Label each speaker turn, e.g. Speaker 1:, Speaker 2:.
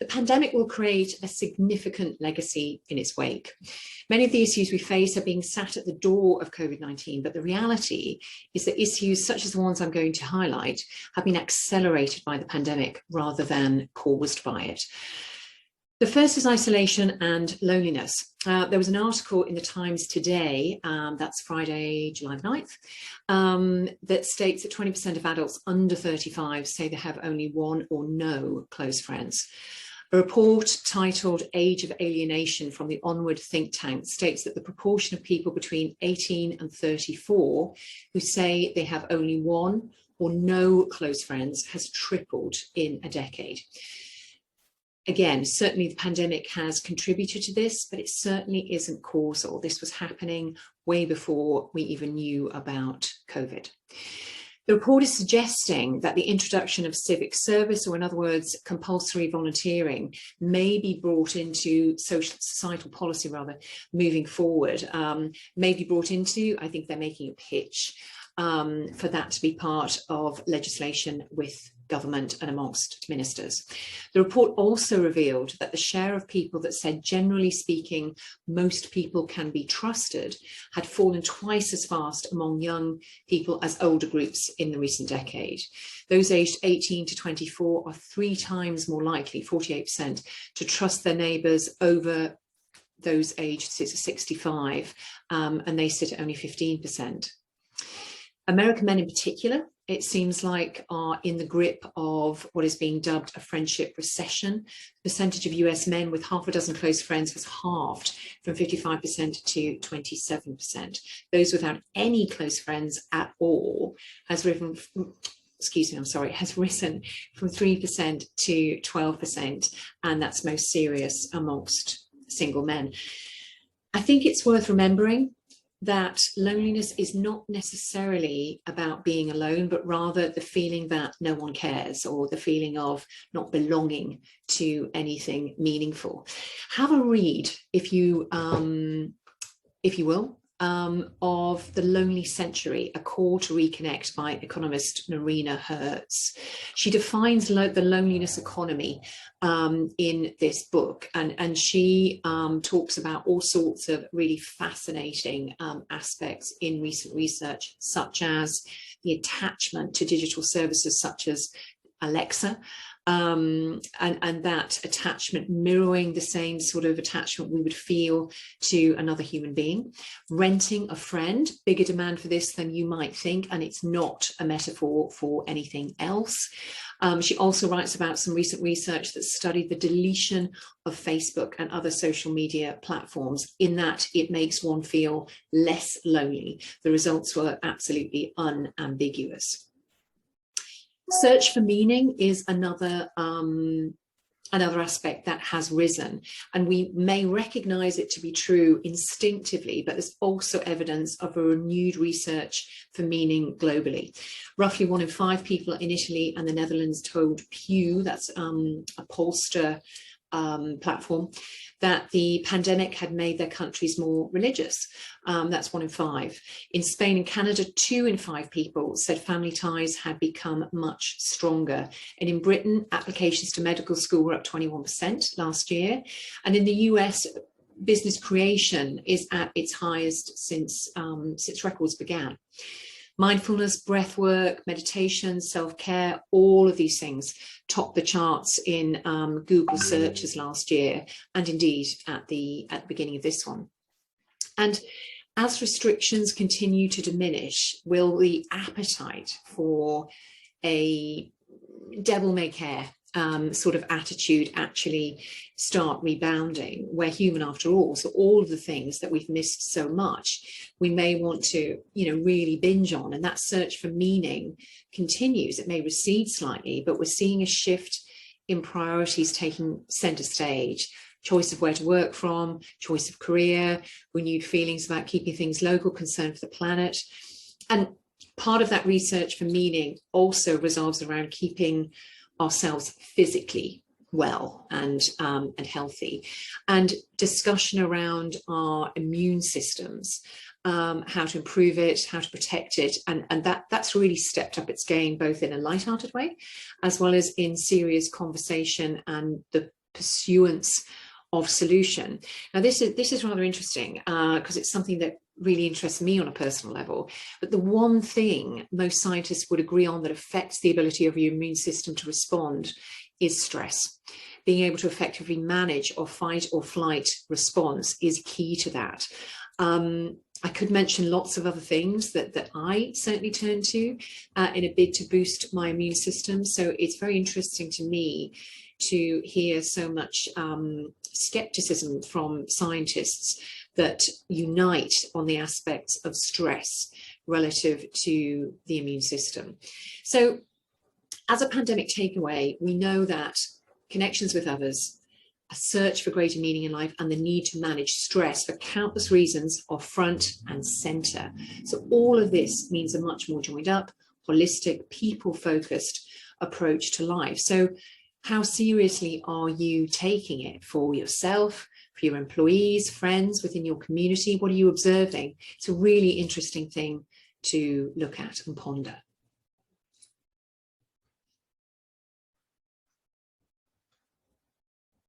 Speaker 1: The pandemic will create a significant legacy in its wake. Many of the issues we face are being sat at the door of COVID-19, but the reality is that issues such as the ones I'm going to highlight have been accelerated by the pandemic rather than caused by it. The first is isolation and loneliness. There was an article in the Times today, that's Friday, July 9th, that states that 20% of adults under 35 say they have only one or no close friends. A report titled Age of Alienation from the Onward think tank states that the proportion of people between 18 and 34 who say they have only one or no close friends has tripled in a decade. Again, certainly the pandemic has contributed to this, but it certainly isn't causal. This was happening way before we even knew about COVID. The report is suggesting that the introduction of civic service, or in other words, compulsory volunteering, may be brought into societal policy rather, moving forward, may be brought into, I think they're making a pitch for that to be part of legislation with government and amongst ministers. The report also revealed that the share of people that said, generally speaking, most people can be trusted, had fallen twice as fast among young people as older groups in the recent decade. Those aged 18 to 24 are 3 times more likely, 48%, to trust their neighbours over those aged 65, and they sit at only 15%. American men in particular, it seems like, are in the grip of what is being dubbed a friendship recession. The percentage of US men with half a dozen close friends has halved from 55% to 27%. Those without any close friends at all has risen, has risen from 3% to 12%, and that's most serious amongst single men. I think it's worth remembering that loneliness is not necessarily about being alone, but rather the feeling that no one cares, or the feeling of not belonging to anything meaningful. Have a read, if you will, of The Lonely Century, A Call to Reconnect by economist Narina Hertz. She defines the loneliness economy in this book, and she talks about all sorts of really fascinating aspects in recent research, such as the attachment to digital services such as Alexa, and that attachment mirroring the same sort of attachment we would feel to another human being. Renting a friend, bigger demand for this than you might think, and it's not a metaphor for anything else. She also writes about some recent research that studied the deletion of Facebook and other social media platforms, in that it makes one feel less lonely. The results were absolutely unambiguous. Search for meaning is another aspect that has risen, and we may recognize it to be true instinctively, but there's also evidence of a renewed research for meaning globally. Roughly 1 in 5 people in Italy and the Netherlands told Pew, that's a pollster platform, that the pandemic had made their countries more religious. That's 1 in 5. In Spain and Canada, 2 in 5 people said family ties had become much stronger. And in Britain, applications to medical school were up 21% last year. And in the US, business creation is at its highest since records began. Mindfulness, breath work, meditation, self-care, all of these things topped the charts in Google searches last year, and indeed at the beginning of this one. And as restrictions continue to diminish, will the appetite for a devil-may-care sort of attitude actually start rebounding? We're human after all, so all of the things that we've missed so much, we may want to, really binge on, and that search for meaning continues. It may recede slightly, but we're seeing a shift in priorities taking center stage. Choice of where to work from, choice of career, renewed feelings about keeping things local, concern for the planet. And part of that research for meaning also revolves around keeping ourselves physically well and healthy, and discussion around our immune systems, how to improve it, how to protect it, and that's really stepped up its game, both in a light-hearted way as well as in serious conversation and the pursuance of solution. Now, this is rather interesting because it's something that really interests me on a personal level. But the one thing most scientists would agree on that affects the ability of your immune system to respond is stress. Being able to effectively manage or fight or flight response is key to that. I could mention lots of other things that I certainly turn to in a bid to boost my immune system. So it's very interesting to me to hear so much skepticism from scientists that unite on the aspects of stress relative to the immune system. So as a pandemic takeaway, we know that connections with others, a search for greater meaning in life, and the need to manage stress for countless reasons are front and center. So all of this means a much more joined up, holistic, people-focused approach to life. So how seriously are you taking it for yourself, for your employees, friends, within your community? What are you observing? It's a really interesting thing to look at and ponder.